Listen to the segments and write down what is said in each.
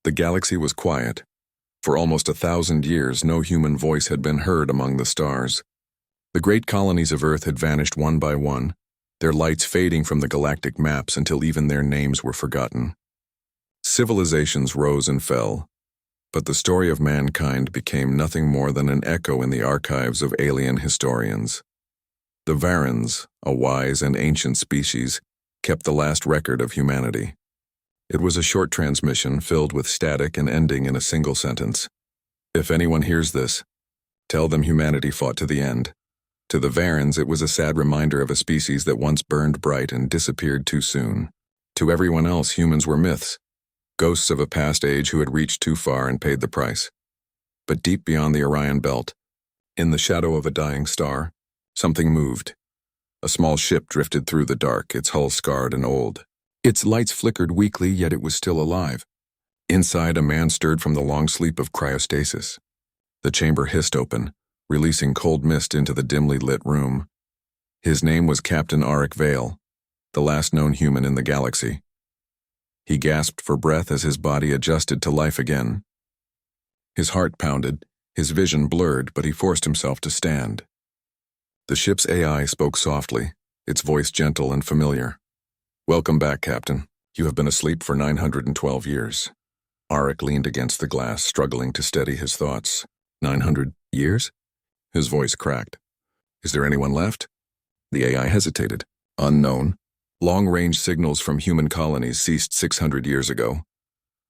The galaxy was quiet. For almost 1,000 years, no human voice had been heard among the stars. The great colonies of Earth had vanished one by one, their lights fading from the galactic maps until even their names were forgotten. Civilizations rose and fell, but the story of mankind became nothing more than an echo in the archives of alien historians. The Varens, a wise and ancient species, kept the last record of humanity. It was a short transmission filled with static and ending in a single sentence. If anyone hears this, tell them humanity fought to the end. To the Varens, it was a sad reminder of a species that once burned bright and disappeared too soon. To everyone else, humans were myths, ghosts of a past age who had reached too far and paid the price. But deep beyond the Orion Belt, in the shadow of a dying star, something moved. A small ship drifted through the dark, its hull scarred and old. Its lights flickered weakly, yet it was still alive. Inside, a man stirred from the long sleep of cryostasis. The chamber hissed open, releasing cold mist into the dimly lit room. His name was Captain Auric Vale, the last known human in the galaxy. He gasped for breath as his body adjusted to life again. His heart pounded, his vision blurred, but he forced himself to stand. The ship's AI spoke softly, its voice gentle and familiar. "Welcome back, Captain. You have been asleep for 912 years." Auric leaned against the glass, struggling to steady his thoughts. 900 years? His voice cracked. "Is there anyone left?" The AI hesitated. "Unknown. Long-range signals from human colonies ceased 600 years ago."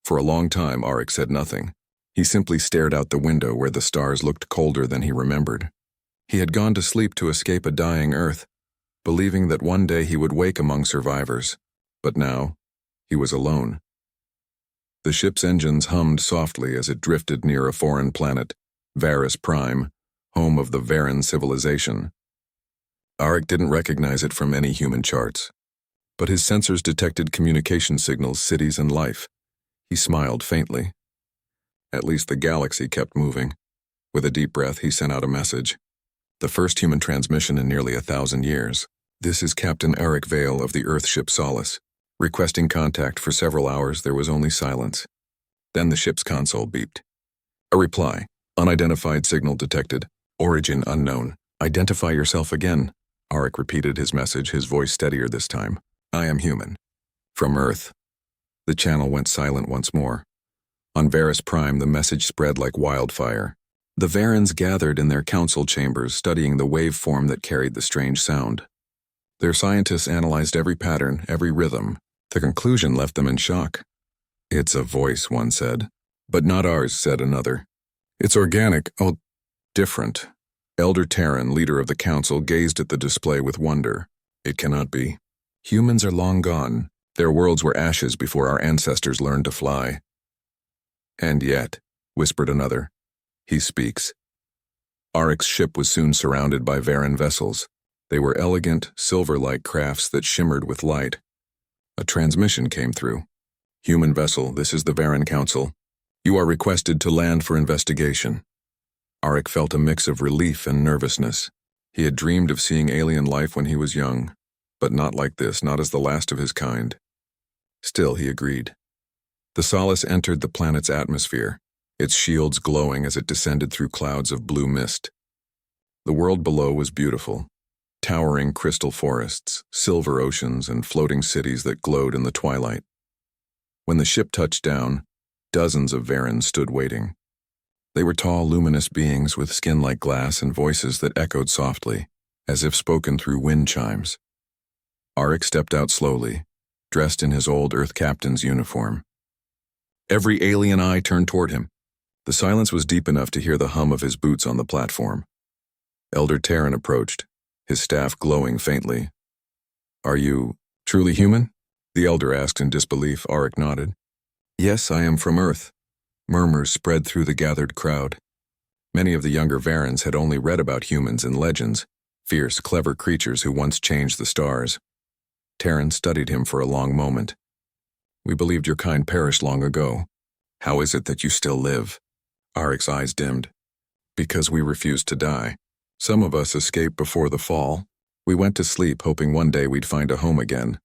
For a long time, Auric said nothing. He simply stared out the window where the stars looked colder than he remembered. He had gone to sleep to escape a dying Earth, believing that one day he would wake among survivors. But now, he was alone. The ship's engines hummed softly as it drifted near a foreign planet, Varus Prime, home of the Varen civilization. Auric didn't recognize it from any human charts, but his sensors detected communication signals, cities, and life. He smiled faintly. At least the galaxy kept moving. With a deep breath, he sent out a message. The first human transmission in nearly 1,000 years. "This is Captain Auric Vale of the Earthship Solace. Requesting contact. For several hours, there was only silence. Then the ship's console beeped. A reply. Unidentified signal detected. Origin unknown. Identify yourself again." Auric repeated his message, his voice steadier this time. "I am human. From Earth." The channel went silent once more. On Varus Prime, the message spread like wildfire. The Varens gathered in their council chambers, studying the waveform that carried the strange sound. Their scientists analyzed every pattern, every rhythm. The conclusion left them in shock. "It's a voice," one said. "But not ours," said another. "It's organic, different." Elder Terran, leader of the council, gazed at the display with wonder. "It cannot be. Humans are long gone. Their worlds were ashes before our ancestors learned to fly." "And yet," whispered another, "he speaks." Auric's ship was soon surrounded by Varen vessels. They were elegant, silver-like crafts that shimmered with light. A transmission came through. "Human vessel, this is the Varen Council. You are requested to land for investigation." Auric felt a mix of relief and nervousness. He had dreamed of seeing alien life when he was young, but not like this, not as the last of his kind. Still, he agreed. The Solace entered the planet's atmosphere, its shields glowing as it descended through clouds of blue mist. The world below was beautiful. Towering crystal forests, silver oceans, and floating cities that glowed in the twilight. When the ship touched down, dozens of Varens stood waiting. They were tall, luminous beings with skin like glass and voices that echoed softly, as if spoken through wind chimes. Auric stepped out slowly, dressed in his old Earth captain's uniform. Every alien eye turned toward him. The silence was deep enough to hear the hum of his boots on the platform. Elder Terran approached, his staff glowing faintly. "Are you truly human?" the elder asked in disbelief. Auric nodded. "Yes, I am from Earth." Murmurs spread through the gathered crowd. Many of the younger Varens had only read about humans in legends, fierce, clever creatures who once changed the stars. Terran studied him for a long moment. "We believed your kind perished long ago. How is it that you still live?" Auric's eyes dimmed. "Because we refused to die. Some of us escaped before the fall. We went to sleep hoping one day we'd find a home again."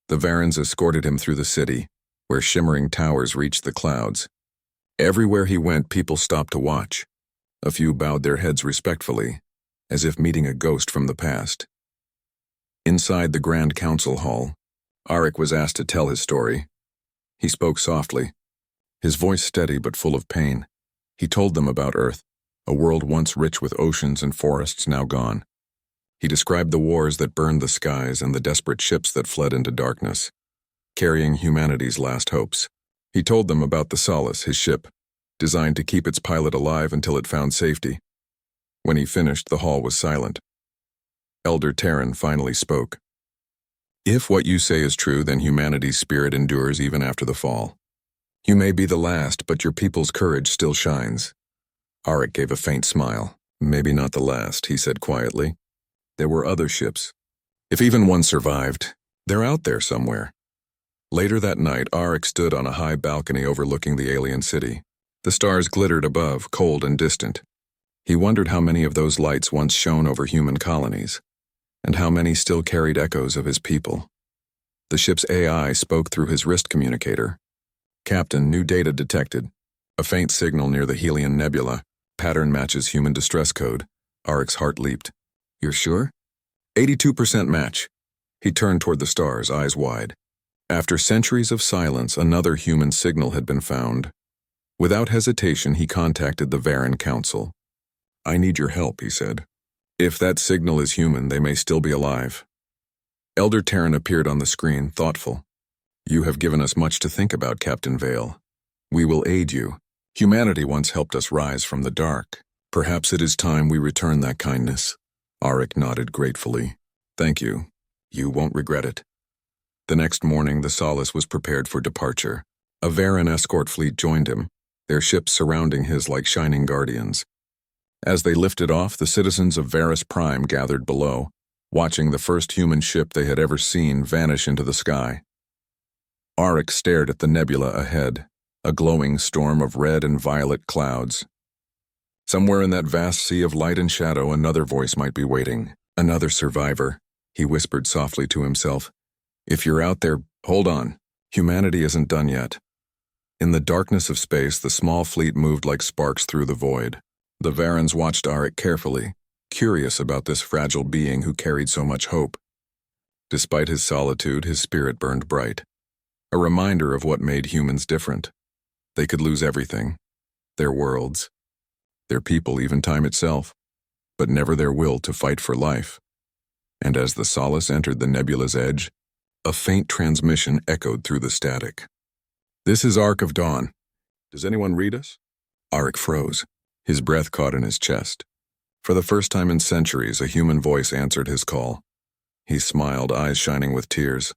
The Varens escorted him through the city. where shimmering towers reached the clouds. Everywhere he went, people stopped to watch. A few bowed their heads respectfully, as if meeting a ghost from the past. Inside the Grand Council Hall, Arik was asked to tell his story. He spoke softly, his voice steady but full of pain. He told them about Earth, a world once rich with oceans and forests now gone. He described the wars that burned the skies and the desperate ships that fled into darkness, carrying humanity's last hopes. He told them about the Solace, his ship, designed to keep its pilot alive until it found safety. When he finished, the hall was silent. Elder Terran finally spoke. If what you say is true, then humanity's spirit endures even after the fall. You may be the last, but your people's courage still shines. Arik gave a faint smile. Maybe not the last, he said quietly. There were other ships. If even one survived, they're out there somewhere. Later that night, Arik stood on a high balcony overlooking the alien city. The stars glittered above, cold and distant. He wondered how many of those lights once shone over human colonies, and how many still carried echoes of his people. The ship's AI spoke through his wrist communicator. Captain, new data detected. A faint signal near the Helion Nebula. Pattern matches human distress code. Arik's heart leaped. You're sure? 82% match. He turned toward the stars, eyes wide. After centuries of silence, another human signal had been found. Without hesitation, he contacted the Varan Council. I need your help, he said. If that signal is human, they may still be alive. Elder Terran appeared on the screen, thoughtful. You have given us much to think about, Captain Vale. We will aid you. Humanity once helped us rise from the dark. Perhaps it is time we return that kindness. Arik nodded gratefully. Thank you. You won't regret it. The next morning, the Solace was prepared for departure. A Varan escort fleet joined him, their ships surrounding his like shining guardians. As they lifted off, the citizens of Varus Prime gathered below, watching the first human ship they had ever seen vanish into the sky. Arik stared at the nebula ahead, a glowing storm of red and violet clouds. Somewhere in that vast sea of light and shadow, another voice might be waiting. Another survivor, he whispered softly to himself. If you're out there, hold on. Humanity isn't done yet. In the darkness of space, the small fleet moved like sparks through the void. The Varans watched Arik carefully, curious about this fragile being who carried so much hope. Despite his solitude, his spirit burned bright. A reminder of what made humans different. They could lose everything. Their worlds. Their people, even time itself. But never their will to fight for life. And as the Solace entered the nebula's edge, a faint transmission echoed through the static. This is Ark of Dawn. Does anyone read us? Arik froze. His breath caught in his chest. For the first time in centuries, a human voice answered his call. He smiled, eyes shining with tears.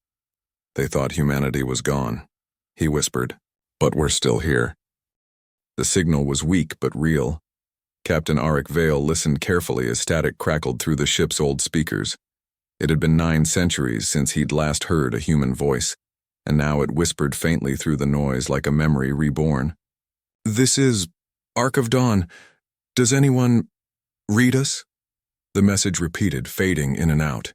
They thought humanity was gone. He whispered, but we're still here. The signal was weak but real. Captain Arik Vale listened carefully as static crackled through the ship's old speakers. It had been 9 centuries since he'd last heard a human voice, and now it whispered faintly through the noise like a memory reborn. This is Ark of Dawn. Does anyone read us? The message repeated, fading in and out.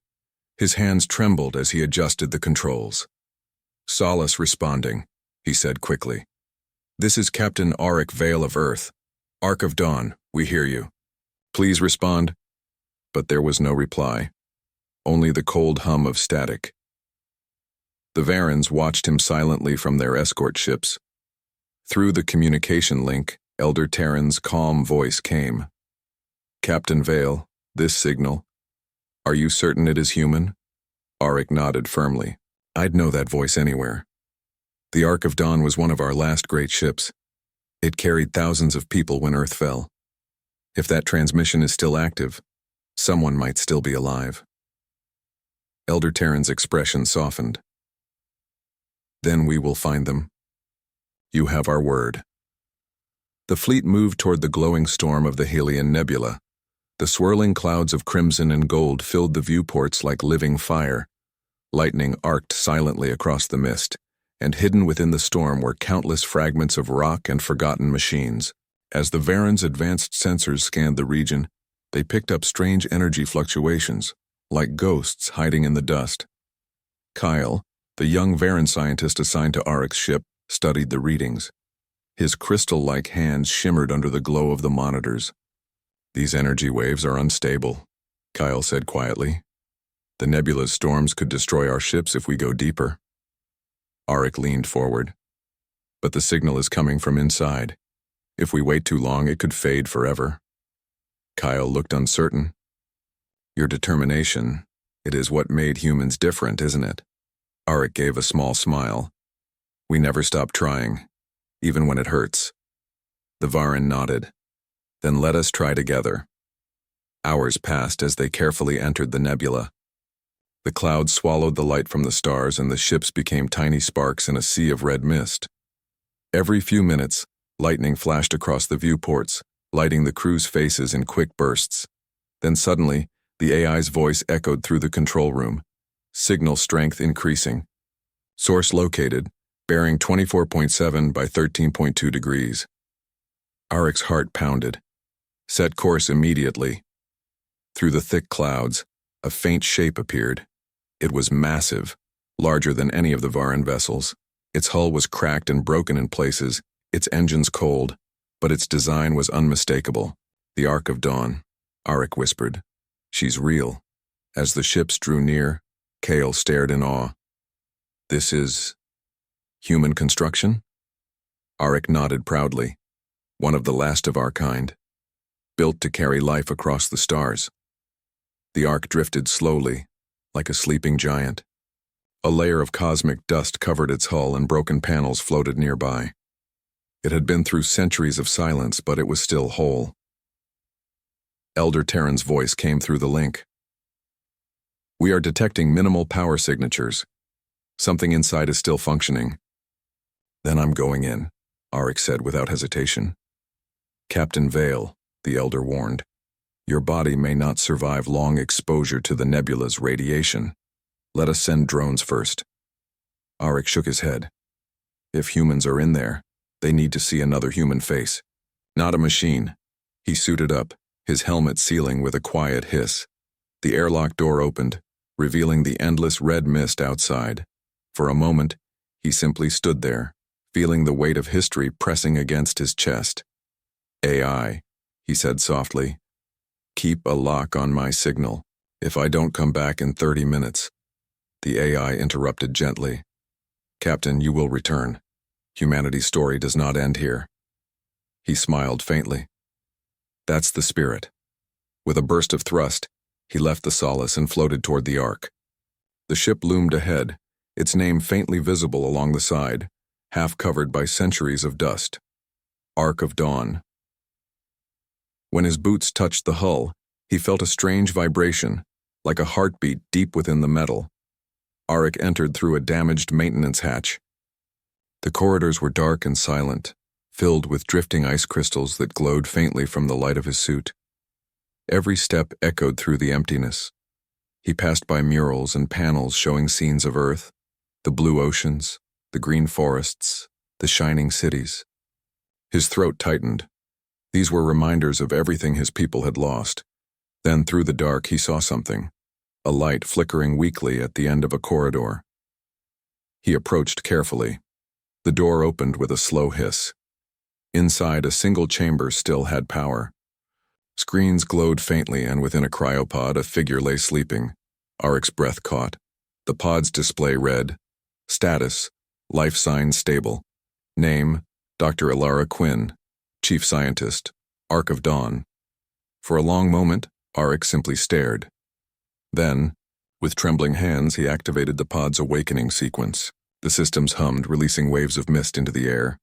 His hands trembled as he adjusted the controls. Solace responding, he said quickly. This is Captain Arik Vale of Earth. Ark of Dawn, we hear you. Please respond. But there was no reply. Only the cold hum of static. The Varans watched him silently from their escort ships. Through the communication link, Elder Terran's calm voice came. Captain Vale, this signal. Are you certain it is human? Arik nodded firmly. I'd know that voice anywhere. The Ark of Dawn was one of our last great ships. It carried thousands of people when Earth fell. If that transmission is still active, someone might still be alive. Elder Terran's expression softened. Then we will find them. You have our word. The fleet moved toward the glowing storm of the Helion Nebula. The swirling clouds of crimson and gold filled the viewports like living fire. Lightning arced silently across the mist, and hidden within the storm were countless fragments of rock and forgotten machines. As the Varans' advanced sensors scanned the region, they picked up strange energy fluctuations, like ghosts hiding in the dust. Kyle, The young Varan scientist assigned to Oryx's ship studied the readings. His crystal-like hands shimmered under the glow of the monitors. "These energy waves are unstable," Kyle said quietly. "The nebula's storms could destroy our ships if we go deeper." Oryx leaned forward. "But the signal is coming from inside. If we wait too long, it could fade forever." Kyle looked uncertain. "Your determination, it is what made humans different, isn't it?" Oryx gave a small smile. "We never stop trying, even when it hurts." The Varan nodded. "Then let us try together." Hours passed as they carefully entered the nebula. The clouds swallowed the light from the stars and the ships became tiny sparks in a sea of red mist. Every few minutes, lightning flashed across the viewports, lighting the crew's faces in quick bursts. Then suddenly, the AI's voice echoed through the control room, signal strength increasing. Source located, bearing 24.7 by 13.2 degrees. Oryx's heart pounded. Set course immediately. Through the thick clouds, a faint shape appeared. It was massive, larger than any of the Varan vessels. Its hull was cracked and broken in places, its engines cold, but its design was unmistakable. "The Ark of Dawn," Oryx whispered. "She's real." As the ships drew near, Kale stared in awe. "This is human construction?" Oryx nodded proudly. "One of the last of our kind. Built to carry life across the stars." The Ark drifted slowly, like a sleeping giant. A layer of cosmic dust covered its hull and broken panels floated nearby. It had been through centuries of silence, but it was still whole. Elder Terran's voice came through the link. "We are detecting minimal power signatures. Something inside is still functioning." "Then I'm going in," Oryx said without hesitation. "Captain Vale," the Elder warned, "your body may not survive long exposure to the nebula's radiation. Let us send drones first." Oryx shook his head. "If humans are in there, they need to see another human face. Not a machine." He suited up, his helmet sealing with a quiet hiss. The airlock door opened, revealing the endless red mist outside. For a moment, he simply stood there, feeling the weight of history pressing against his chest. "AI," he said softly, "keep a lock on my signal. If I don't come back in 30 minutes. The AI interrupted gently. "Captain, you will return. Humanity's story does not end here." He smiled faintly. "That's the spirit." With a burst of thrust, he left the solace and floated toward the Ark. The ship loomed ahead, its name faintly visible along the side, half covered by centuries of dust. Ark of Dawn. When his boots touched the hull, he felt a strange vibration, like a heartbeat deep within the metal. Oryx entered through a damaged maintenance hatch. The corridors were dark and silent, filled with drifting ice crystals that glowed faintly from the light of his suit. Every step echoed through the emptiness. He passed by murals and panels showing scenes of Earth, the blue oceans, the green forests, the shining cities. His throat tightened. These were reminders of everything his people had lost. Then through the dark he saw something, a light flickering weakly at the end of a corridor. He approached carefully. The door opened with a slow hiss. Inside, a single chamber still had power. Screens glowed faintly, and within a cryopod a figure lay sleeping. Oryx's breath caught. The pod's display read, "Status, life sign stable. Name, Dr. Ilara Quinn, Chief Scientist, Ark of Dawn." For a long moment, Oryx simply stared. Then, with trembling hands, he activated the pod's awakening sequence. The systems hummed, releasing waves of mist into the air.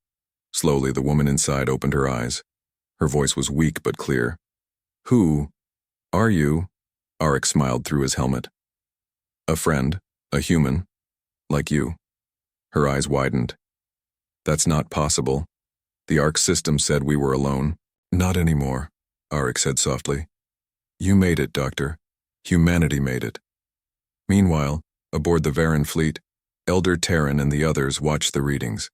Slowly, the woman inside opened her eyes. Her voice was weak but clear. "Who are you?" Oryx smiled through his helmet. "A friend, a human, like you." Her eyes widened. "That's not possible. The Ark system said we were alone." "Not anymore," Oryx said softly. "You made it, Doctor. Humanity made it." Meanwhile, aboard the Varan fleet, Elder Terran and the others watched the readings.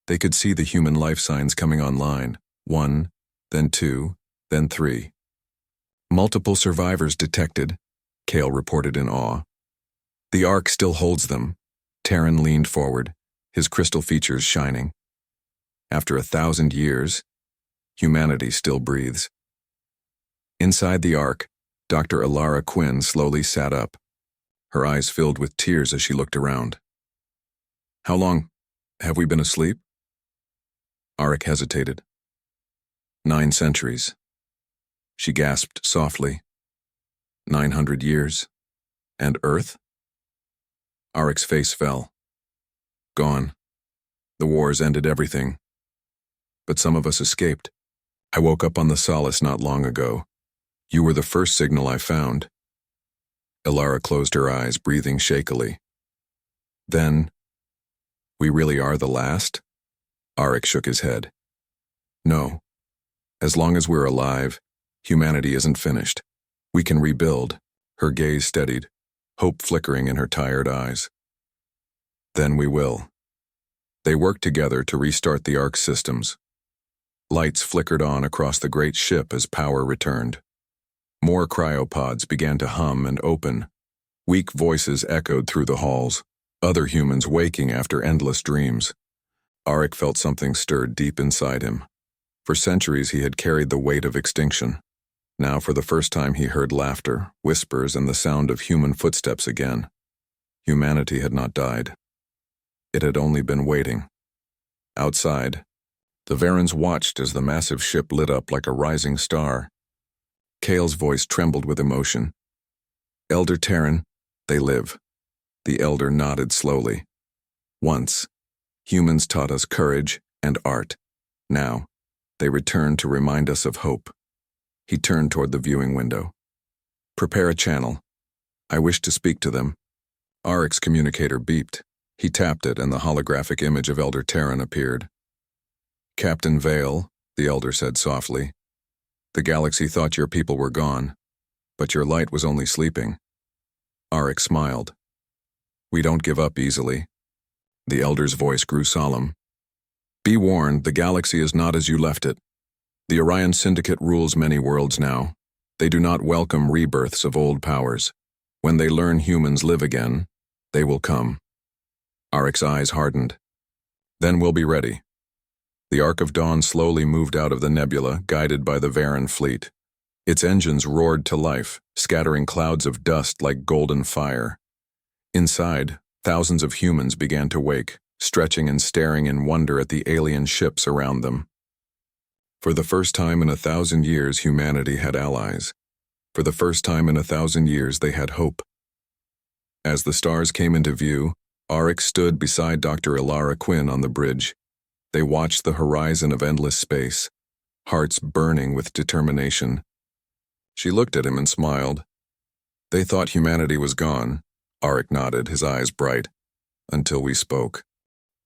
They could see the human life signs coming online, 1, then 2, then 3. "Multiple survivors detected," Kale reported in awe. "The Ark still holds them. Terran leaned forward, his crystal features shining. After 1,000 years, humanity still breathes. Inside the Ark, Dr. Alara Quinn slowly sat up, her eyes filled with tears as she looked around. How long have we been asleep? Arik hesitated. 9 centuries. She gasped softly. 900 years. And Earth? Arik's face fell. Gone. The wars ended everything. But some of us escaped. I woke up on the Solace not long ago. You were the first signal I found. Alara closed her eyes, breathing shakily. Then, we really are the last? Arik shook his head. No. As long as we're alive, humanity isn't finished. We can rebuild. Her gaze steadied, hope flickering in her tired eyes. Then we will. They worked together to restart the Ark systems. Lights flickered on across the great ship as power returned. More cryopods began to hum and open. Weak voices echoed through the halls, other humans waking after endless dreams. Arik felt something stirred deep inside him. For centuries he had carried the weight of extinction. Now for the first time he heard laughter, whispers, and the sound of human footsteps again. Humanity had not died. It had only been waiting. Outside, the Varens watched as the massive ship lit up like a rising star. Kale's voice trembled with emotion. Elder Terran, they live. The elder nodded slowly. Once, humans taught us courage and art. Now, they return to remind us of hope. He turned toward the viewing window. Prepare a channel. I wish to speak to them. Arik's communicator beeped. He tapped it and the holographic image of Elder Terran appeared. Captain Vale, the elder said softly. The galaxy thought your people were gone, but your light was only sleeping. Arik smiled. We don't give up easily. The elder's voice grew solemn. Be warned, the galaxy is not as you left it. The Orion Syndicate rules many worlds now. They do not welcome rebirths of old powers. When they learn humans live again, they will come. Arik's eyes hardened. Then we'll be ready. The Ark of Dawn slowly moved out of the nebula, guided by the Varen fleet. Its engines roared to life, scattering clouds of dust like golden fire. Inside, thousands of humans began to wake, stretching and staring in wonder at the alien ships around them. For the first time in 1,000 years, humanity had allies. For the first time in 1,000 years, they had hope. As the stars came into view, Arik stood beside Dr. Alara Quinn on the bridge. They watched the horizon of endless space, hearts burning with determination. She looked at him and smiled. They thought humanity was gone. Arik nodded, his eyes bright. Until we spoke.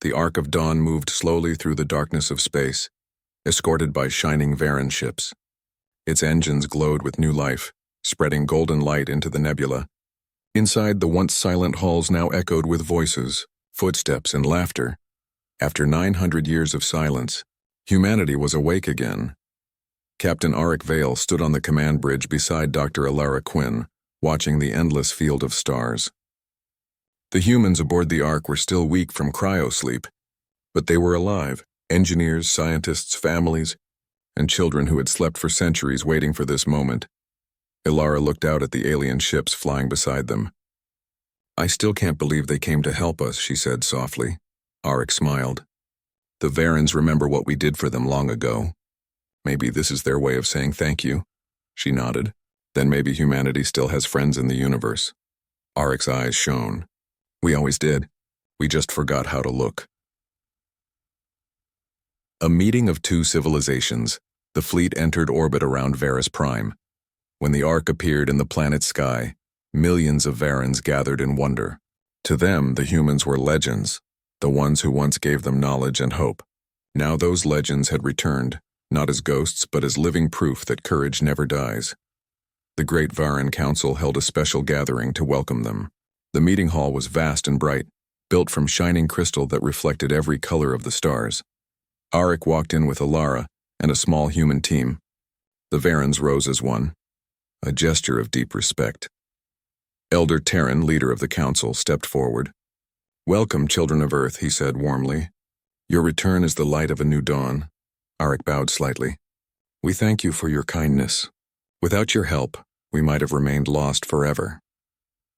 The Ark of Dawn moved slowly through the darkness of space, escorted by shining Varen ships. Its engines glowed with new life, spreading golden light into the nebula. Inside, the once silent halls now echoed with voices, footsteps, and laughter. After 900 years of silence, humanity was awake again. Captain Arik Vale stood on the command bridge beside Dr. Alara Quinn, watching the endless field of stars. The humans aboard the Ark were still weak from cryosleep, but they were alive, engineers, scientists, families, and children who had slept for centuries waiting for this moment. Alara looked out at the alien ships flying beside them. I still can't believe they came to help us, she said softly. Arik smiled. The Varens remember what we did for them long ago. Maybe this is their way of saying thank you. She nodded. Then maybe humanity still has friends in the universe. Arik's eyes shone. We always did. We just forgot how to look. A meeting of 2 civilizations. The fleet entered orbit around Varus Prime. When the Ark appeared in the planet's sky, millions of Varens gathered in wonder. To them, the humans were legends, the ones who once gave them knowledge and hope. Now those legends had returned, not as ghosts but as living proof that courage never dies. The Great Varen Council held a special gathering to welcome them. The meeting hall was vast and bright, built from shining crystal that reflected every color of the stars. Arik walked in with Alara and a small human team. The Varens rose as one, a gesture of deep respect. Elder Terran, leader of the council, stepped forward. "Welcome, children of Earth," he said warmly. "Your return is the light of a new dawn." Arik bowed slightly. "We thank you for your kindness. Without your help, we might have remained lost forever."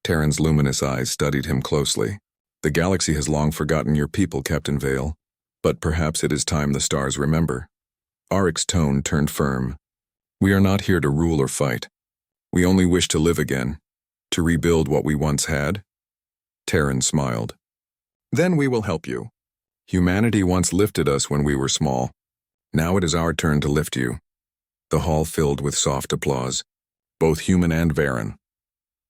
Terran's luminous eyes studied him closely. "The galaxy has long forgotten your people, Captain Vale, but perhaps it is time the stars remember." Arik's tone turned firm. "We are not here to rule or fight. We only wish to live again, to rebuild what we once had." Terran smiled. "Then we will help you. Humanity once lifted us when we were small. Now it is our turn to lift you." The hall filled with soft applause, both human and Varen.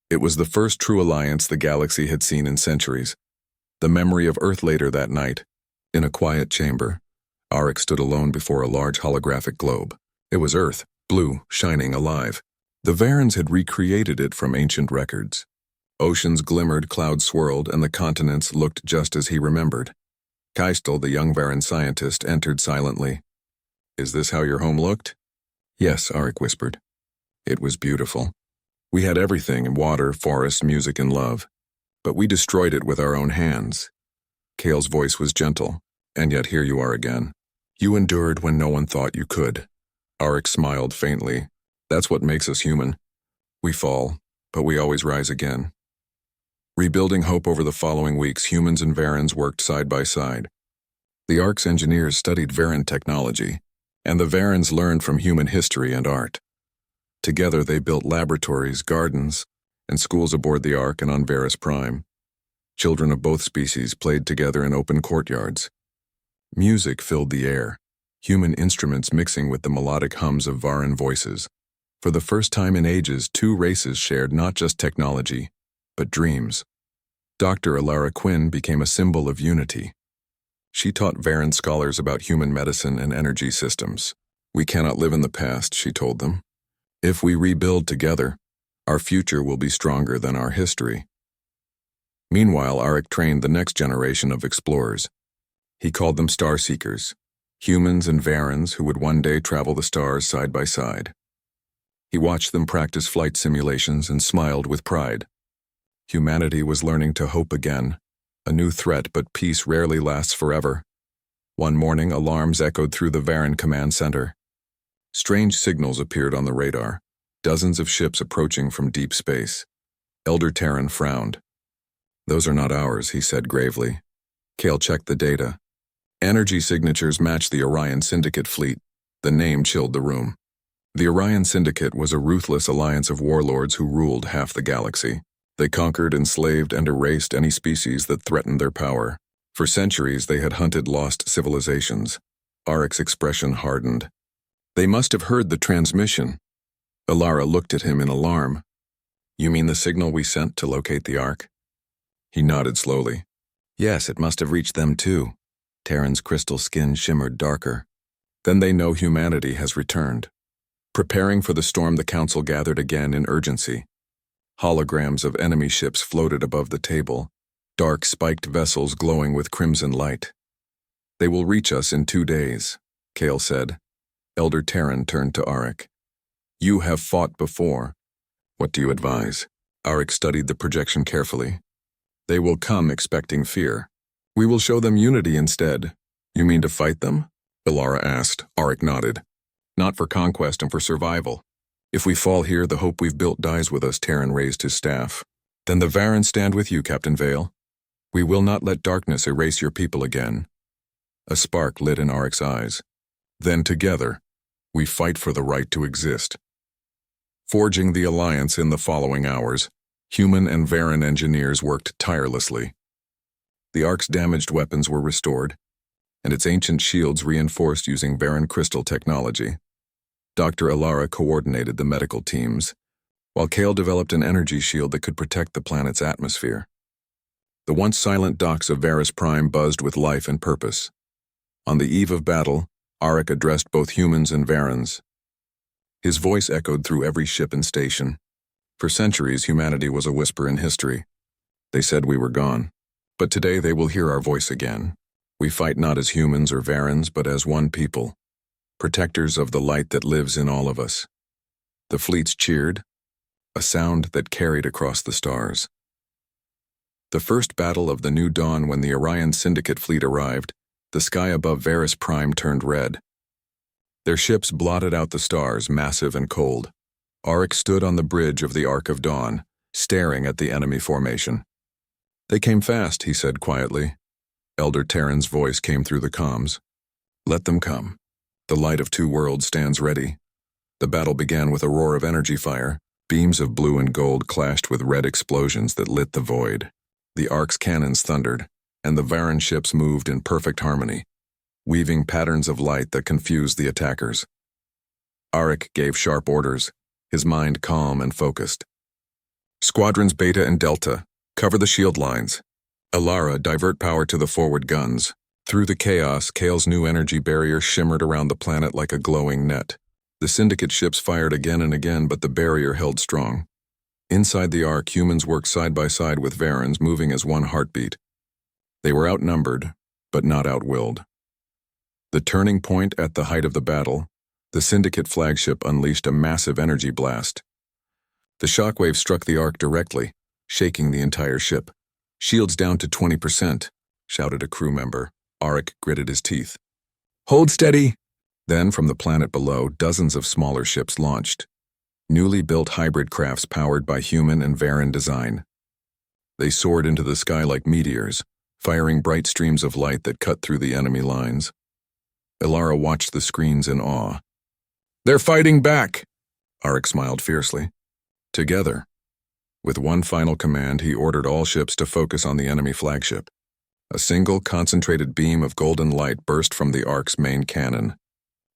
It was the first true alliance the galaxy had seen in centuries. The memory of Earth later that night. In a quiet chamber, Arik stood alone before a large holographic globe. It was Earth, blue, shining, alive. The Varens had recreated it from ancient records. Oceans glimmered, clouds swirled, and the continents looked just as he remembered. Keistel, the young Varen scientist, entered silently. "Is this how your home looked?" "Yes," Arik whispered. "It was beautiful. We had everything, water, forest, music, and love. But we destroyed it with our own hands." Kale's voice was gentle, "And yet here you are again. You endured when no one thought you could." Arik smiled faintly. "That's what makes us human. We fall, but we always rise again." Rebuilding hope over the following weeks, humans and Varens worked side by side. The Ark's engineers studied Varen technology, and the Varens learned from human history and art. Together they built laboratories, gardens, and schools aboard the Ark and on Varys Prime. Children of both species played together in open courtyards. Music filled the air, human instruments mixing with the melodic hums of Varen voices. For the first time in ages, two races shared not just technology, but dreams. Dr. Alara Quinn became a symbol of unity. She taught Varen scholars about human medicine and energy systems. "We cannot live in the past," she told them. "If we rebuild together, our future will be stronger than our history." Meanwhile, Arik trained the next generation of explorers. He called them Star Seekers, humans and Varens who would one day travel the stars side by side. He watched them practice flight simulations and smiled with pride. Humanity was learning to hope again, a new threat, but peace rarely lasts forever. One morning, alarms echoed through the Varen command center. Strange signals appeared on the radar, dozens of ships approaching from deep space. Elder Terran frowned. "Those are not ours," he said gravely. Kale checked the data. Energy signatures matched the Orion Syndicate fleet. The name chilled the room. The Orion Syndicate was a ruthless alliance of warlords who ruled half the galaxy. They conquered, enslaved, and erased any species that threatened their power. For centuries, they had hunted lost civilizations. Arik's expression hardened. "They must have heard the transmission." Alara looked at him in alarm. "You mean the signal we sent to locate the Ark?" He nodded slowly. "Yes, it must have reached them too." Terran's crystal skin shimmered darker. "Then they know humanity has returned." Preparing for the storm, the council gathered again in urgency. Holograms of enemy ships floated above the table, dark spiked vessels glowing with crimson light. "They will reach us in 2 days," Kale said. Elder Terran turned to Arik. "You have fought before. What do you advise?" Arik studied the projection carefully. "They will come expecting fear. We will show them unity instead." "You mean to fight them?" Alara asked. Arik nodded. "Not for conquest and for survival. If we fall here, the hope we've built dies with us." Terran raised his staff. "Then the Varen stand with you, Captain Vale. We will not let darkness erase your people again." A spark lit in Arik's eyes. "Then together, we fight for the right to exist." Forging the alliance in the following hours, human and Varen engineers worked tirelessly. The Ark's damaged weapons were restored, and its ancient shields reinforced using Varen crystal technology. Dr. Alara coordinated the medical teams, while Kale developed an energy shield that could protect the planet's atmosphere. The once silent docks of Varys Prime buzzed with life and purpose. On the eve of battle, Arik addressed both humans and Varens. His voice echoed through every ship and station. For centuries, humanity was a whisper in history. They said we were gone. But today they will hear our voice again. We fight not as humans or Varens, but as one people, protectors of the light that lives in all of us. The fleets cheered, a sound that carried across the stars. The first battle of the new dawn. When the Orion Syndicate fleet arrived, the sky above Varus Prime turned red. Their ships blotted out the stars, massive and cold. Auric stood on the bridge of the Arc of Dawn, staring at the enemy formation. "They came fast," he said quietly. Elder Terran's voice came through the comms. "Let them come. The light of two worlds stands ready." The battle began with a roar of energy fire. Beams of blue and gold clashed with red explosions that lit the void. The Ark's cannons thundered, and the Varan ships moved in perfect harmony, weaving patterns of light that confused the attackers. Auric gave sharp orders, his mind calm and focused. "Squadrons Beta and Delta, cover the shield lines. Alara, divert power to the forward guns." Through the chaos, Kale's new energy barrier shimmered around the planet like a glowing net. The Syndicate ships fired again and again, but the barrier held strong. Inside the Ark, humans worked side by side with Varans, moving as one heartbeat. They were outnumbered, but not outwilled. The turning point at the height of the battle, the Syndicate flagship unleashed a massive energy blast. The shockwave struck the Ark directly, shaking the entire ship. "Shields down to 20%, shouted a crew member. Auric gritted his teeth. "Hold steady!" Then, from the planet below, dozens of smaller ships launched. Newly built hybrid crafts powered by human and Varan design. They soared into the sky like meteors, firing bright streams of light that cut through the enemy lines. Alara watched the screens in awe. "They're fighting back!" Auric smiled fiercely. Together. With one final command, he ordered all ships to focus on the enemy flagship. A single concentrated beam of golden light burst from the Ark's main cannon,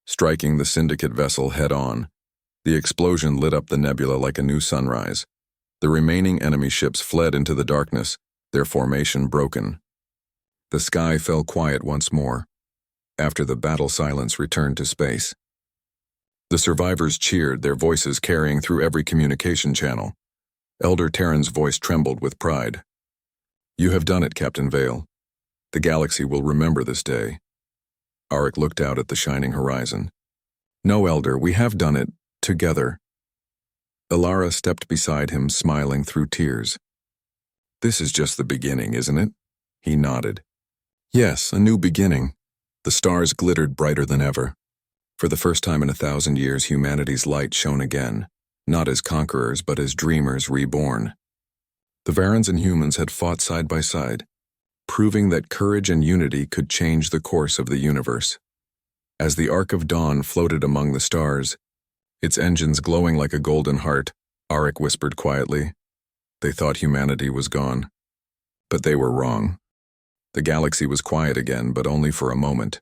striking the Syndicate vessel head-on. The explosion lit up the nebula like a new sunrise. The remaining enemy ships fled into the darkness, their formation broken. The sky fell quiet once more, after the battle silence returned to space. The survivors cheered, their voices carrying through every communication channel. Elder Terran's voice trembled with pride. "You have done it, Captain Vale. The galaxy will remember this day." Auric looked out at the shining horizon. "No, Elder, we have done it, together." Alara stepped beside him, smiling through tears. "This is just the beginning, isn't it?" He nodded. "Yes, a new beginning." The stars glittered brighter than ever. For the first time in 1,000 years, humanity's light shone again, not as conquerors but as dreamers reborn. The Varans and humans had fought side by side, proving that courage and unity could change the course of the universe. As the Arc of Dawn floated among the stars, its engines glowing like a golden heart, Auric whispered quietly, "They thought humanity was gone. But they were wrong." The galaxy was quiet again, but only for a moment.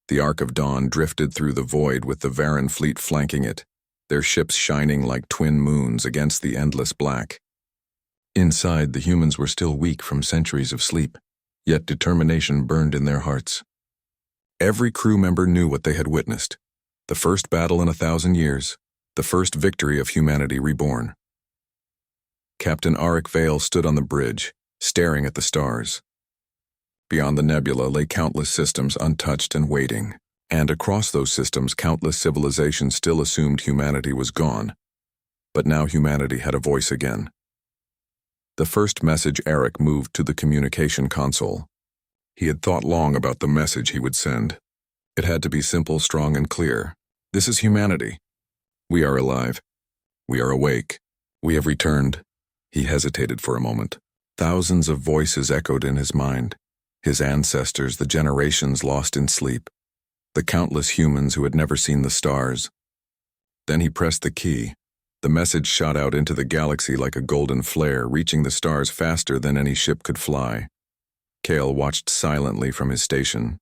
The Arc of Dawn drifted through the void with the Varan fleet flanking it, their ships shining like twin moons against the endless black. Inside, the humans were still weak from centuries of sleep, yet determination burned in their hearts. Every crew member knew what they had witnessed. The first battle in 1,000 years, the first victory of humanity reborn. Captain Auric Vale stood on the bridge, staring at the stars. Beyond the nebula lay countless systems untouched and waiting, and across those systems countless civilizations still assumed humanity was gone. But now humanity had a voice again. The first message Auric moved to the communication console. He had thought long about the message he would send. It had to be simple, strong, and clear. This is humanity. We are alive. We are awake. We have returned. He hesitated for a moment. Thousands of voices echoed in his mind. His ancestors, the generations lost in sleep. The countless humans who had never seen the stars. Then he pressed the key. The message shot out into the galaxy like a golden flare, reaching the stars faster than any ship could fly. Kale watched silently from his station.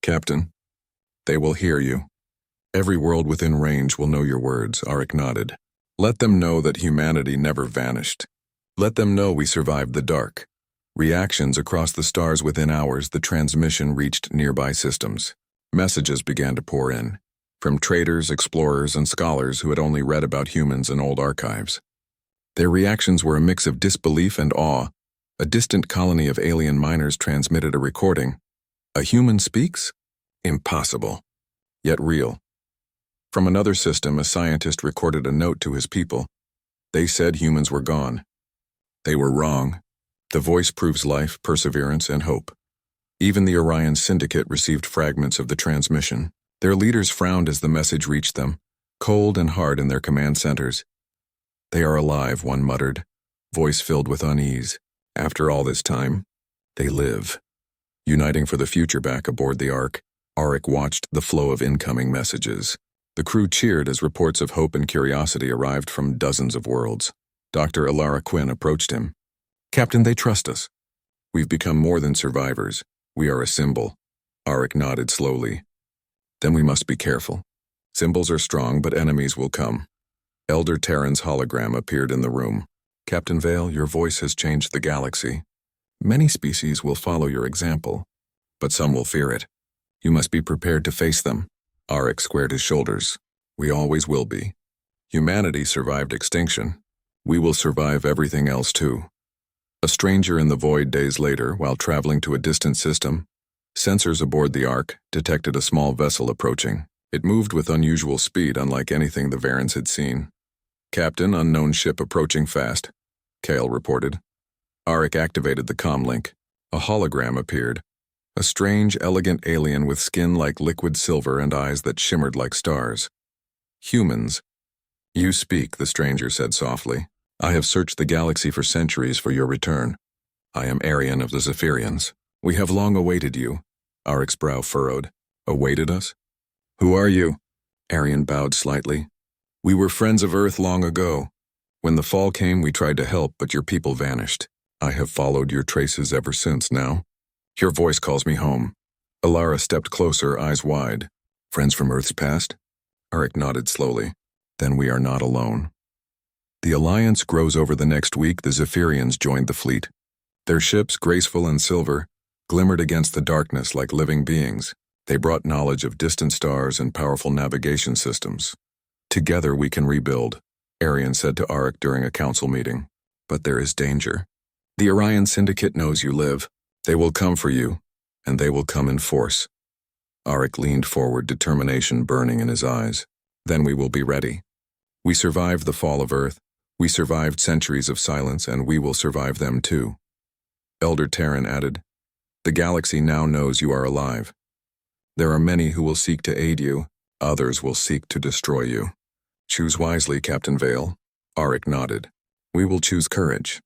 "Captain, they will hear you. Every world within range will know your words," Auric nodded. "Let them know that humanity never vanished. Let them know we survived the dark." Reactions across the stars within hours, the transmission reached nearby systems. Messages began to pour in, from traders, explorers, and scholars who had only read about humans in old archives. Their reactions were a mix of disbelief and awe. A distant colony of alien miners transmitted a recording. "A human speaks? Impossible. Yet real." From another system, a scientist recorded a note to his people. "They said humans were gone. They were wrong. The voice proves life, perseverance, and hope. Even the Orion Syndicate received fragments of the transmission. Their leaders frowned as the message reached them, cold and hard in their command centers. They are alive, one muttered, voice filled with unease. After all this time, they live. Uniting for the future back aboard the Ark, Auric watched the flow of incoming messages. The crew cheered as reports of hope and curiosity arrived from dozens of worlds. Dr. Ilara Quinn approached him. "Captain, they trust us. We've become more than survivors. We are a symbol." Auric nodded slowly. "Then we must be careful. Symbols are strong, but enemies will come." Elder Terran's hologram appeared in the room. "Captain Vale, your voice has changed the galaxy. Many species will follow your example, but some will fear it. You must be prepared to face them." Auric squared his shoulders. "We always will be. Humanity survived extinction. We will survive everything else too." A stranger in the void days later, while traveling to a distant system, sensors aboard the Ark detected a small vessel approaching. It moved with unusual speed, unlike anything the Varens had seen. "Captain, unknown ship approaching fast," Kale reported. Auric activated the comlink. A hologram appeared. A strange, elegant alien with skin like liquid silver and eyes that shimmered like stars. "Humans." "You speak," the stranger said softly. "I have searched the galaxy for centuries for your return. I am Arian of the Zephyrians. We have long awaited you." Auric's brow furrowed. "Awaited us? Who are you?" Arian bowed slightly. "We were friends of Earth long ago. When the fall came, we tried to help, but your people vanished. I have followed your traces ever since now. Your voice calls me home." Ilara stepped closer, eyes wide. "Friends from Earth's past?" Auric nodded slowly. "Then we are not alone." The alliance grows. Over the next week, the Zephyrians joined the fleet. Their ships, graceful and silver, glimmered against the darkness like living beings. They brought knowledge of distant stars and powerful navigation systems. "Together we can rebuild," Arian said to Auric during a council meeting. "But there is danger. The Orion Syndicate knows you live. They will come for you, and they will come in force." Auric leaned forward, determination burning in his eyes. "Then we will be ready. We survived the fall of Earth. We survived centuries of silence, and we will survive them too." Elder Terran added, "The galaxy now knows you are alive. There are many who will seek to aid you. Others will seek to destroy you. Choose wisely, Captain Vale." Auric nodded. "We will choose courage.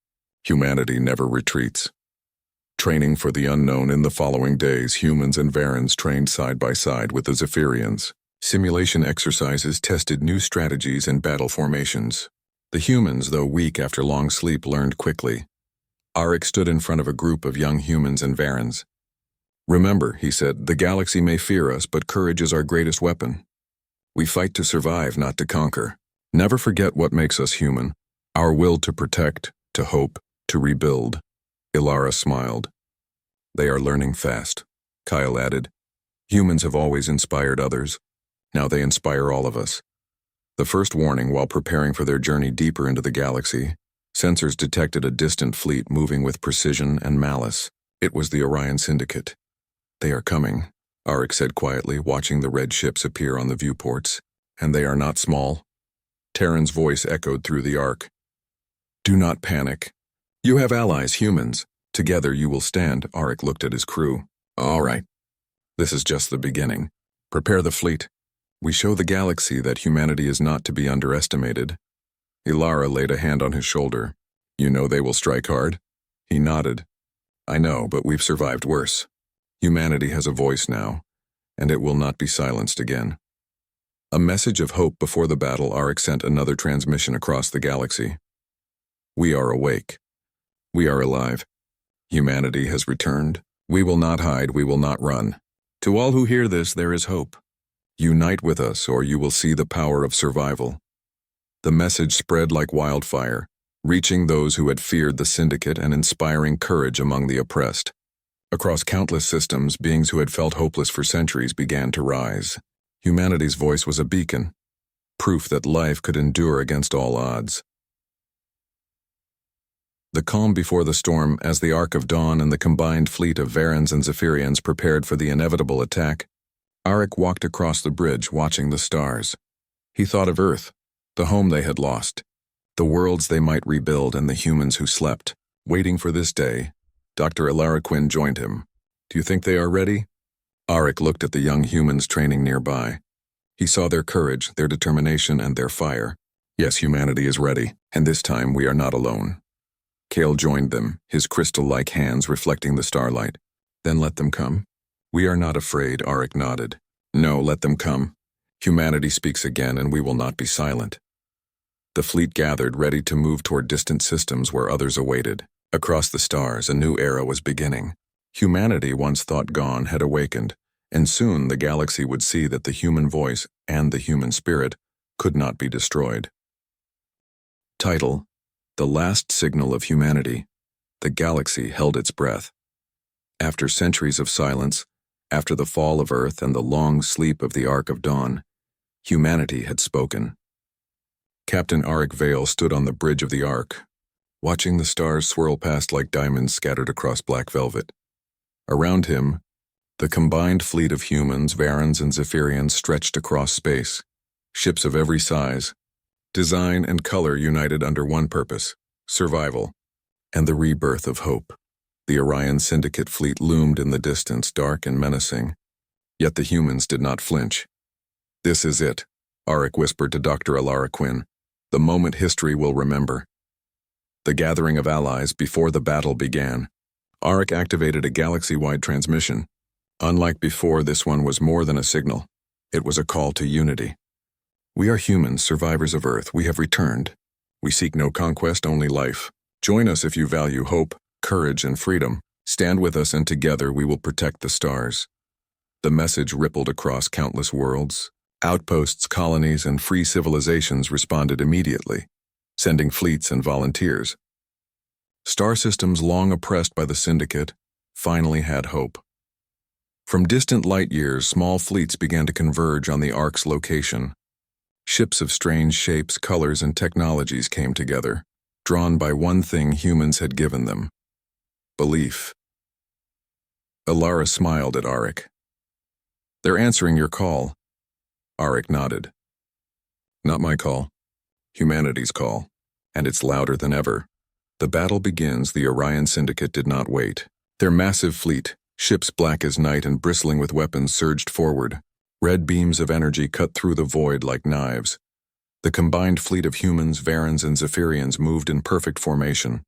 Humanity never retreats." Training for the unknown. In the following days, humans and Varens trained side by side with the Zephyrians. Simulation exercises tested new strategies and battle formations. The humans, though weak after long sleep, learned quickly. Auric stood in front of a group of young humans and Varens. "Remember," he said, "the galaxy may fear us, but courage is our greatest weapon. We fight to survive, not to conquer. Never forget what makes us human. Our will to protect, to hope, to rebuild." Ilara smiled. "They are learning fast," Kyle added. "Humans have always inspired others. Now they inspire all of us." The first warning, while preparing for their journey deeper into the galaxy, sensors detected a distant fleet moving with precision and malice. It was the Orion Syndicate. "They are coming," Auric said quietly, watching the red ships appear on the viewports. "And they are not small." Terran's voice echoed through the Ark. "Do not panic. You have allies, humans. Together you will stand." Auric looked at his crew. "All right. This is just the beginning. Prepare the fleet. We show the galaxy that humanity is not to be underestimated." Ilara laid a hand on his shoulder. "You know they will strike hard?" He nodded. "I know, but we've survived worse. Humanity has a voice now, and it will not be silenced again." A message of hope before the battle. Auric sent another transmission across the galaxy. "We are awake. We are alive. Humanity has returned. We will not hide, we will not run. To all who hear this, there is hope. Unite with us, or you will see the power of survival." The message spread like wildfire, reaching those who had feared the Syndicate and inspiring courage among the oppressed. Across countless systems, beings who had felt hopeless for centuries began to rise. Humanity's voice was a beacon, proof that life could endure against all odds. The calm before the storm, as the Ark of Dawn and the combined fleet of Varens and Zephyrians prepared for the inevitable attack, Auric walked across the bridge, watching the stars. He thought of Earth, the home they had lost, the worlds they might rebuild, and the humans who slept. Waiting for this day, Dr. Ilara Quinn joined him. Do you think they are ready? Arik looked at the young humans training nearby. He saw their courage, their determination, and their fire. Yes, humanity is ready, and this time we are not alone. Kale joined them, his crystal-like hands reflecting the starlight. Then let them come. We are not afraid, Arik nodded. No, let them come. Humanity speaks again, and we will not be silent. The fleet gathered, ready to move toward distant systems where others awaited. Across the stars, a new era was beginning. Humanity, once thought gone, had awakened, and soon the galaxy would see that the human voice and the human spirit could not be destroyed. Title: The Last Signal of Humanity. The galaxy held its breath. After centuries of silence, after the fall of Earth and the long sleep of the Ark of Dawn, humanity had spoken. Captain Arik Vale stood on the bridge of the Ark, watching the stars swirl past like diamonds scattered across black velvet. Around him, the combined fleet of humans, Varans, and Zephyrians stretched across space, ships of every size, design, and color united under one purpose: survival, and the rebirth of hope. The Orion Syndicate fleet loomed in the distance, dark and menacing, yet the humans did not flinch. This is it, Arik whispered to Dr. Ilara Quinn. The moment history will remember. The gathering of allies before the battle began. Arik activated a galaxy-wide transmission. Unlike before, this one was more than a signal. It was a call to unity. We are humans, survivors of Earth. We have returned. We seek no conquest, only life. Join us if you value hope, courage, and freedom. Stand with us, and together we will protect the stars. The message rippled across countless worlds. Outposts, colonies, and free civilizations responded immediately, sending fleets and volunteers. Star systems long oppressed by the Syndicate finally had hope. From distant light years, small fleets began to converge on the Ark's location. Ships of strange shapes, colors, and technologies came together, drawn by one thing humans had given them: belief. Ilara smiled at Arik. They're answering your call. Arik nodded. Not my call. Humanity's call. And it's louder than ever. The battle begins. The Orion Syndicate did not wait. Their massive fleet, ships black as night and bristling with weapons, surged forward. Red beams of energy cut through the void like knives. The combined fleet of humans, Varans, and Zephyrians moved in perfect formation.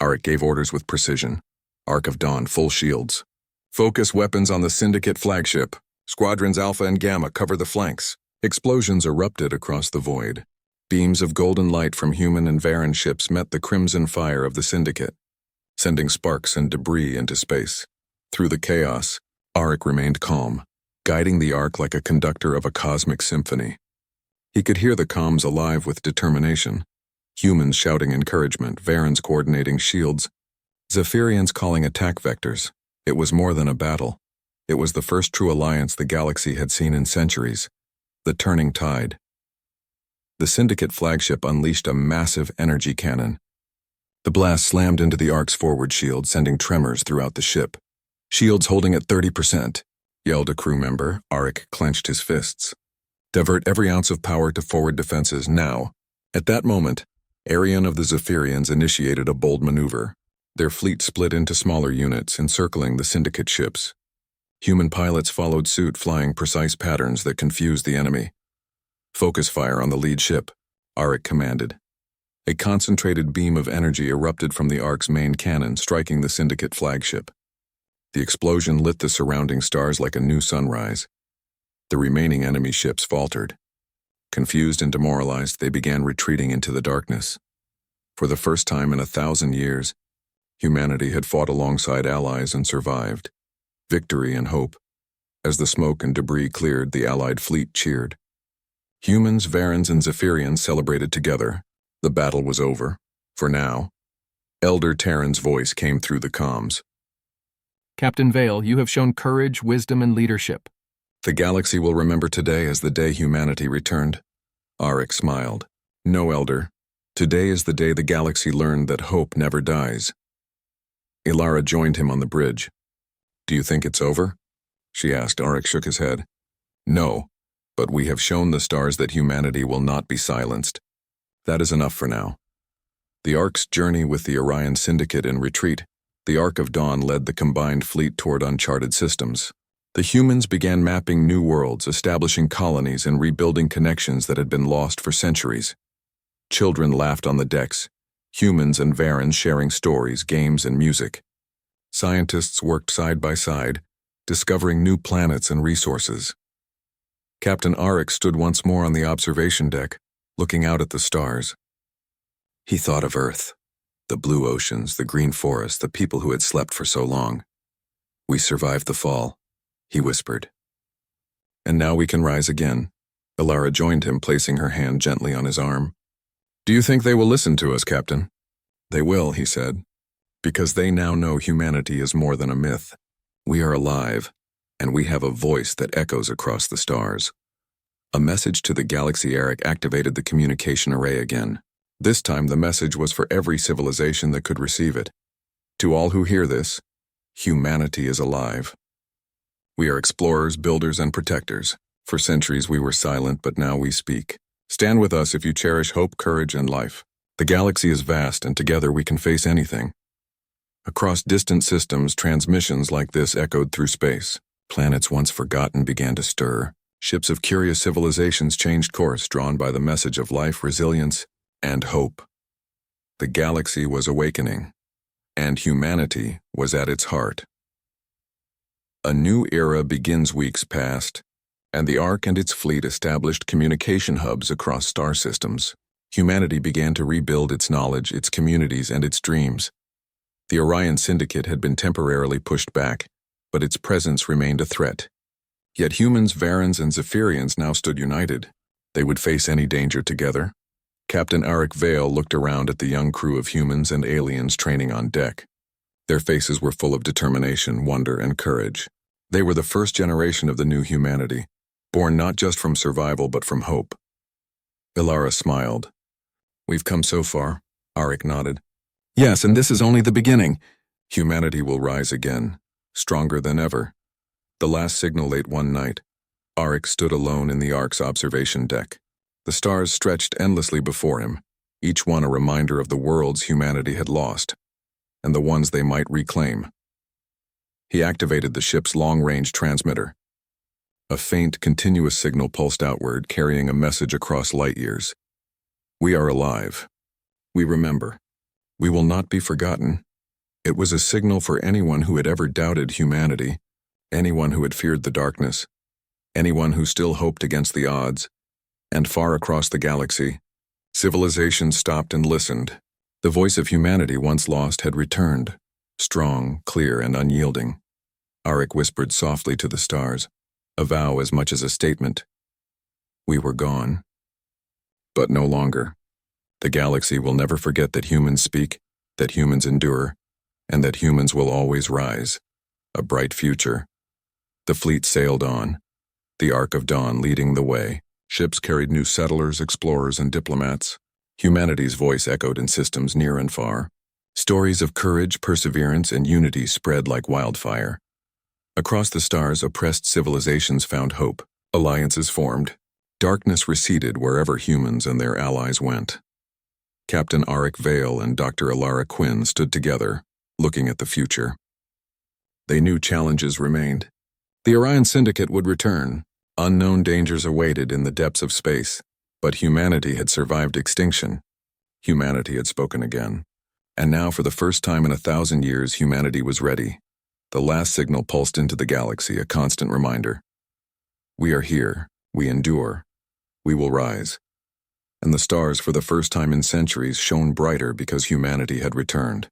Arik gave orders with precision. Ark of Dawn, full shields. Focus weapons on the Syndicate flagship. Squadrons Alpha and Gamma cover the flanks. Explosions erupted across the void. Beams of golden light from human and Varan ships met the crimson fire of the Syndicate, sending sparks and debris into space. Through the chaos, Arik remained calm, guiding the Ark like a conductor of a cosmic symphony. He could hear the comms alive with determination. Humans shouting encouragement, Varans coordinating shields, Zephyrians calling attack vectors. It was more than a battle. It was the first true alliance the galaxy had seen in centuries. The turning tide. The Syndicate flagship unleashed a massive energy cannon. The blast slammed into the Ark's forward shield, sending tremors throughout the ship. Shields holding at 30%, yelled a crew member. Arik clenched his fists. Divert every ounce of power to forward defenses now. At that moment, Arian of the Zephyrians initiated a bold maneuver. Their fleet split into smaller units, encircling the Syndicate ships. Human pilots followed suit, flying precise patterns that confused the enemy. Focus fire on the lead ship, Arik commanded. A concentrated beam of energy erupted from the Ark's main cannon, striking the Syndicate flagship. The explosion lit the surrounding stars like a new sunrise. The remaining enemy ships faltered. Confused and demoralized, they began retreating into the darkness. For the first time in 1,000 years, humanity had fought alongside allies and survived. Victory and hope. As the smoke and debris cleared, the Allied fleet cheered. Humans, Varans, and Zephyrians celebrated together. The battle was over. For now. Elder Terran's voice came through the comms. Captain Vale, you have shown courage, wisdom, and leadership. The galaxy will remember today as the day humanity returned. Arik smiled. No, Elder. Today is the day the galaxy learned that hope never dies. Ilara joined him on the bridge. Do you think it's over? She asked. Arik shook his head. No, but we have shown the stars that humanity will not be silenced. That is enough for now. The Ark's journey with the Orion Syndicate in retreat, the Ark of Dawn led the combined fleet toward uncharted systems. The humans began mapping new worlds, establishing colonies and rebuilding connections that had been lost for centuries. Children laughed on the decks, humans and Varens sharing stories, games, and music. Scientists worked side by side, discovering new planets and resources. Captain Arik stood once more on the observation deck, looking out at the stars. He thought of Earth, the blue oceans, the green forests, the people who had slept for so long. "We survived the fall," he whispered. "And now we can rise again." Ilara joined him, placing her hand gently on his arm. "Do you think they will listen to us, Captain?" "They will," he said, "because they now know humanity is more than a myth. We are alive, and we have a voice that echoes across the stars." A message to the galaxy. Arik activated the communication array again. This time the message was for every civilization that could receive it. "To all who hear this, humanity is alive. We are explorers, builders, and protectors. For centuries we were silent, but now we speak. Stand with us if you cherish hope, courage, and life. The galaxy is vast, and together we can face anything." Across distant systems, transmissions like this echoed through space. Planets once forgotten began to stir. Ships of curious civilizations changed course, drawn by the message of life, resilience, and hope. The galaxy was awakening, and humanity was at its heart. A new era begins. Weeks passed, and the Ark and its fleet established communication hubs across star systems. Humanity began to rebuild its knowledge, its communities, and its dreams. The Orion Syndicate had been temporarily pushed back, but its presence remained a threat. Yet humans, Varens, and Zephyrians now stood united. They would face any danger together. Captain Arik Vale looked around at the young crew of humans and aliens training on deck. Their faces were full of determination, wonder, and courage. They were the first generation of the new humanity, born not just from survival but from hope. Ilara smiled. "We've come so far," Arik nodded. "Yes, and this is only the beginning. Humanity will rise again, stronger than ever." The last signal late one night, Arik stood alone in the Ark's observation deck. The stars stretched endlessly before him, each one a reminder of the worlds humanity had lost, and the ones they might reclaim. He activated the ship's long-range transmitter. A faint, continuous signal pulsed outward, carrying a message across light years. "We are alive. We remember. We will not be forgotten." It was a signal for anyone who had ever doubted humanity, anyone who had feared the darkness, anyone who still hoped against the odds. And far across the galaxy, civilization stopped and listened. The voice of humanity once lost had returned, strong, clear, and unyielding. Arik whispered softly to the stars, a vow as much as a statement. "We were gone, but no longer. The galaxy will never forget that humans speak, that humans endure, and that humans will always rise. A bright future." The fleet sailed on, the Ark of Dawn leading the way. Ships carried new settlers, explorers, and diplomats. Humanity's voice echoed in systems near and far. Stories of courage, perseverance, and unity spread like wildfire. Across the stars, oppressed civilizations found hope. Alliances formed. Darkness receded wherever humans and their allies went. Captain Arik Vale and Dr. Ilara Quinn stood together, looking at the future. They knew challenges remained. The Orion Syndicate would return. Unknown dangers awaited in the depths of space, but humanity had survived extinction. Humanity had spoken again. And now, for the first time in 1,000 years, humanity was ready. The last signal pulsed into the galaxy, a constant reminder. We are here, we endure, we will rise. And the stars, for the first time in centuries, shone brighter because humanity had returned.